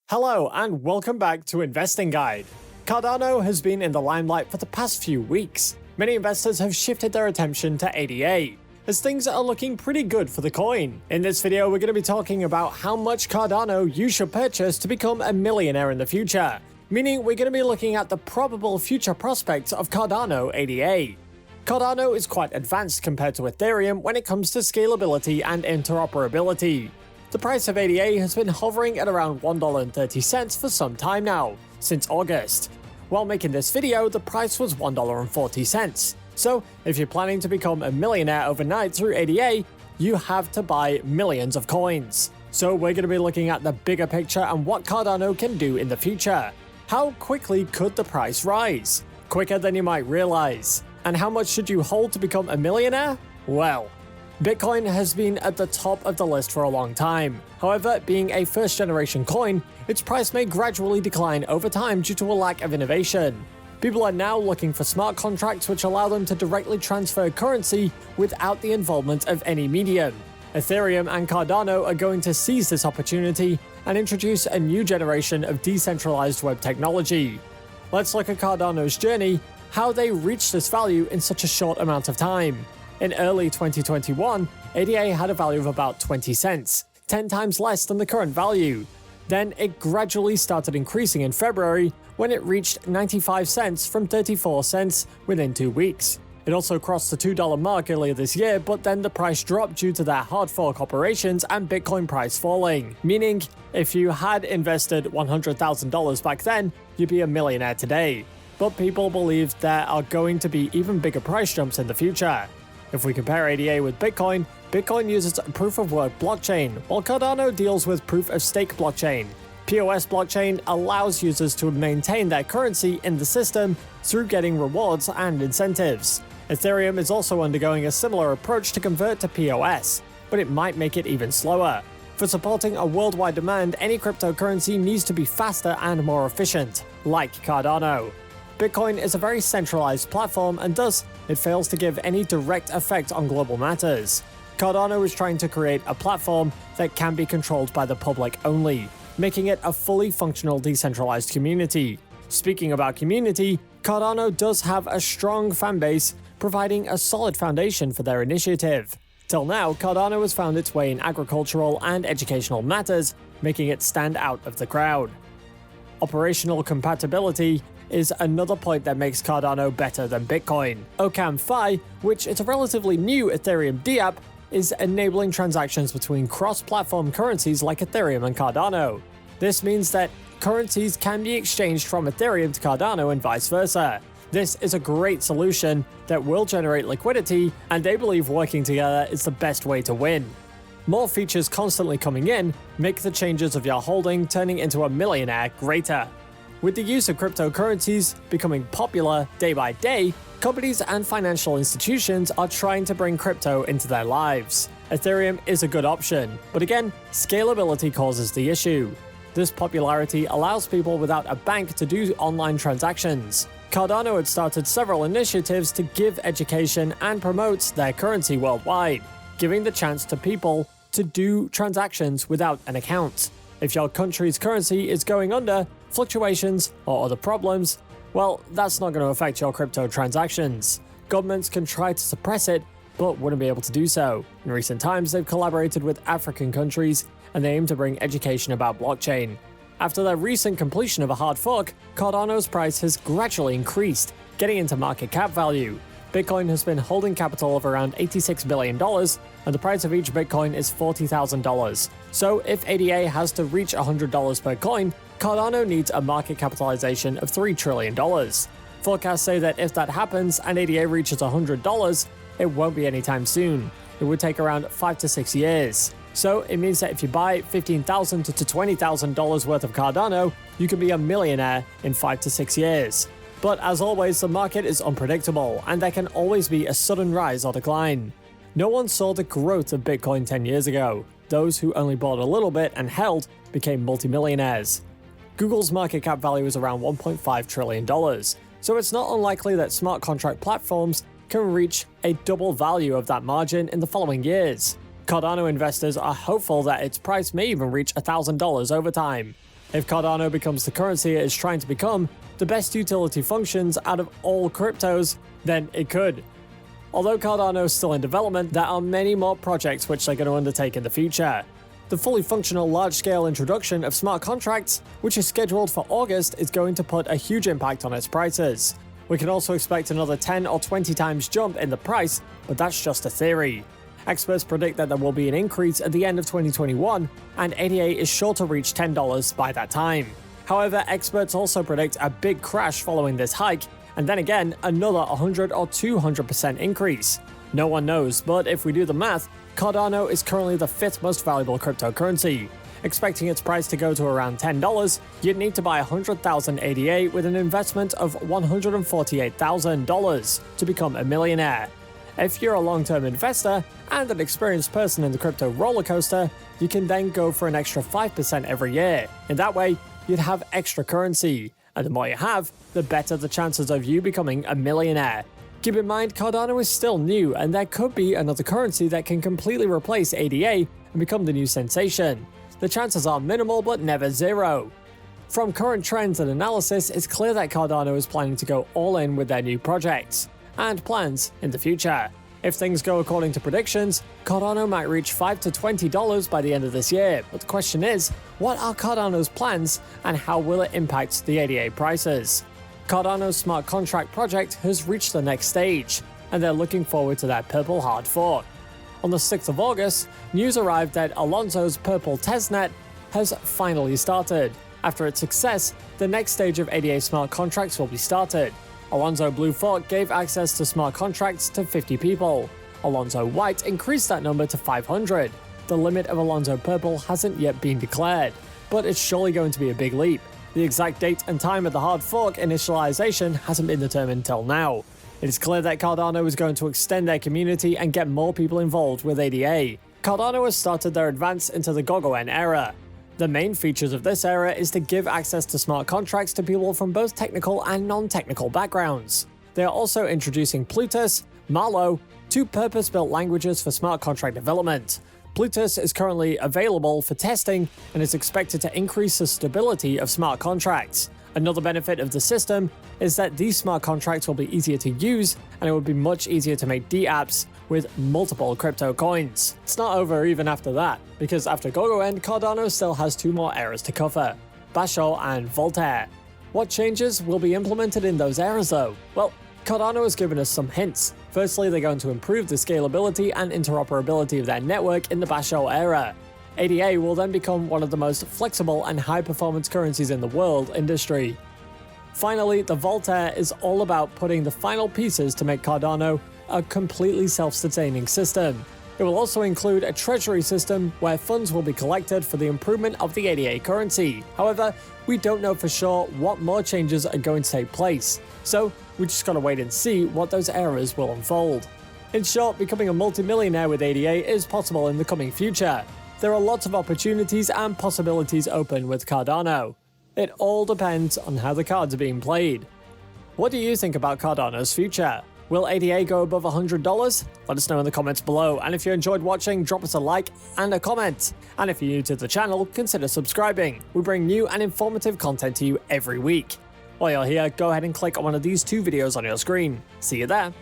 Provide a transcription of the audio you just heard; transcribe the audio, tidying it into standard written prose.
Hello and welcome back to Investing Guide. Cardano has been in the limelight for the past few weeks. Many investors have shifted their attention to ADA, as things are looking pretty good for the coin. In this video, we're going to be talking about how much Cardano you should purchase to become a millionaire in the future, meaning we're going to be looking at the probable future prospects of Cardano Ada. Cardano is quite advanced compared to Ethereum when it comes to scalability and interoperability. The price of ADA has been hovering at around $1.30 for some time now, since August. While making this video, the price was $1.40. So, if you're planning to become a millionaire overnight through ADA, you have to buy millions of coins. So we're going to be looking at the bigger picture and what Cardano can do in the future. How quickly could the price rise? Quicker than you might realize. And how much should you hold to become a millionaire? Well, Bitcoin has been at the top of the list for a long time. However, being a first-generation coin, its price may gradually decline over time due to a lack of innovation. People are now looking for smart contracts which allow them to directly transfer currency without the involvement of any medium. Ethereum and Cardano are going to seize this opportunity and introduce a new generation of decentralized web technology. Let's look at Cardano's journey, how they reached this value in such a short amount of time. In early 2021, ADA had a value of about 20 cents, 10 times less than the current value. Then it gradually started increasing in February when it reached 95 cents from 34 cents within 2 weeks. It also crossed the $2 mark earlier this year, but then the price dropped due to their hard fork operations and Bitcoin price falling. Meaning, if you had invested $100,000 back then, you'd be a millionaire today. But people believe there are going to be even bigger price jumps in the future. If we compare ADA with Bitcoin, Bitcoin uses a proof-of-work blockchain, while Cardano deals with proof-of-stake blockchain. POS blockchain allows users to maintain their currency in the system through getting rewards and incentives. Ethereum is also undergoing a similar approach to convert to POS, but it might make it even slower. For supporting a worldwide demand, any cryptocurrency needs to be faster and more efficient, like Cardano. Bitcoin is a very centralized platform and thus it fails to give any direct effect on global matters. Cardano is trying to create a platform that can be controlled by the public only, making it a fully functional decentralized community. Speaking about community, Cardano does have a strong fanbase, providing a solid foundation for their initiative. Till now, Cardano has found its way in agricultural and educational matters, making it stand out of the crowd. Operational compatibility is another point that makes Cardano better than Bitcoin. OCamFi, which is a relatively new Ethereum dApp, is enabling transactions between cross-platform currencies like Ethereum and Cardano. This means that currencies can be exchanged from Ethereum to Cardano and vice versa. This is a great solution that will generate liquidity, and they believe working together is the best way to win. More features constantly coming in make the changes of your holding turning into a millionaire greater. With the use of cryptocurrencies becoming popular day by day, companies and financial institutions are trying to bring crypto into their lives. Ethereum is a good option, but again, scalability causes the issue. This popularity allows people without a bank to do online transactions. Cardano had started several initiatives to give education and promote their currency worldwide, giving the chance to people to do transactions without an account. If your country's currency is going under, fluctuations, or other problems, well, that's not going to affect your crypto transactions. Governments can try to suppress it, but wouldn't be able to do so. In recent times, they've collaborated with African countries, and they aim to bring education about blockchain. After their recent completion of a hard fork, Cardano's price has gradually increased, getting into market cap value. Bitcoin has been holding capital of around $86 billion, and the price of each Bitcoin is $40,000. So if ADA has to reach $100 per coin, Cardano needs a market capitalization of $3 trillion. Forecasts say that if that happens and ADA reaches $100, it won't be anytime soon. It would take around 5 to 6 years. So it means that if you buy $15,000 to $20,000 worth of Cardano, you can be a millionaire in 5 to 6 years. But as always, the market is unpredictable, and there can always be a sudden rise or decline. No one saw the growth of Bitcoin 10 years ago. Those who only bought a little bit and held became multimillionaires. Google's market cap value is around $1.5 trillion, so it's not unlikely that smart contract platforms can reach a double value of that margin in the following years. Cardano investors are hopeful that its price may even reach $1,000 over time. If Cardano becomes the currency it is trying to become, the best utility functions out of all cryptos, then it could. Although Cardano is still in development, there are many more projects which they're going to undertake in the future. The fully functional large-scale introduction of smart contracts, which is scheduled for August, is going to put a huge impact on its prices. We can also expect another 10 or 20 times jump in the price, but that's just a theory. Experts predict that there will be an increase at the end of 2021, and ADA is sure to reach $10 by that time. However, experts also predict a big crash following this hike, and then again, another 100 or 200% increase. No one knows, but if we do the math, Cardano is currently the 5th most valuable cryptocurrency. Expecting its price to go to around $10, you'd need to buy 100,000 ADA with an investment of $148,000 to become a millionaire. If you're a long-term investor and an experienced person in the crypto roller coaster, you can then go for an extra 5% every year. In that way, you'd have extra currency. And the more you have, the better the chances of you becoming a millionaire. Keep in mind, Cardano is still new, and there could be another currency that can completely replace ADA and become the new sensation. The chances are minimal, but never zero. From current trends and analysis, it's clear that Cardano is planning to go all in with their new projects and plans in the future. If things go according to predictions, Cardano might reach $5 to $20 by the end of this year, but the question is, what are Cardano's plans and how will it impact the ADA prices? Cardano's smart contract project has reached the next stage, and they're looking forward to that purple hard fork. On the 6th of August, news arrived that Alonzo's purple testnet has finally started. After its success, the next stage of ADA smart contracts will be started. Alonzo Blue Fork gave access to smart contracts to 50 people. Alonzo White increased that number to 500. The limit of Alonzo Purple hasn't yet been declared, but it's surely going to be a big leap. The exact date and time of the hard fork initialization hasn't been determined till now. It is clear that Cardano is going to extend their community and get more people involved with ADA. Cardano has started their advance into the Gogoen era. The main features of this era is to give access to smart contracts to people from both technical and non-technical backgrounds. They are also introducing Plutus, Marlow, two purpose-built languages for smart contract development. Plutus is currently available for testing and is expected to increase the stability of smart contracts. Another benefit of the system is that these smart contracts will be easier to use, and it would be much easier to make dApps with multiple crypto coins. It's not over even after that, because after Gogoen, Cardano still has 2 more eras to cover, Basho and Voltaire. What changes will be implemented in those eras though? Well, Cardano has given us some hints. Firstly, they're going to improve the scalability and interoperability of their network in the Basho era. ADA will then become one of the most flexible and high-performance currencies in the world industry. Finally, the Voltaire is all about putting the final pieces to make Cardano a completely self-sustaining system. It will also include a treasury system where funds will be collected for the improvement of the ADA currency. However, we don't know for sure what more changes are going to take place, so we just gotta wait and see what those eras will unfold. In short, becoming a multimillionaire with ADA is possible in the coming future. There are lots of opportunities and possibilities open with Cardano. It all depends on how the cards are being played. What do you think about Cardano's future? Will ADA go above $100? Let us know in the comments below, and if you enjoyed watching, drop us a like and a comment. And if you're new to the channel, consider subscribing. We bring new and informative content to you every week. While you're here, go ahead and click on one of these 2 videos on your screen. See you there.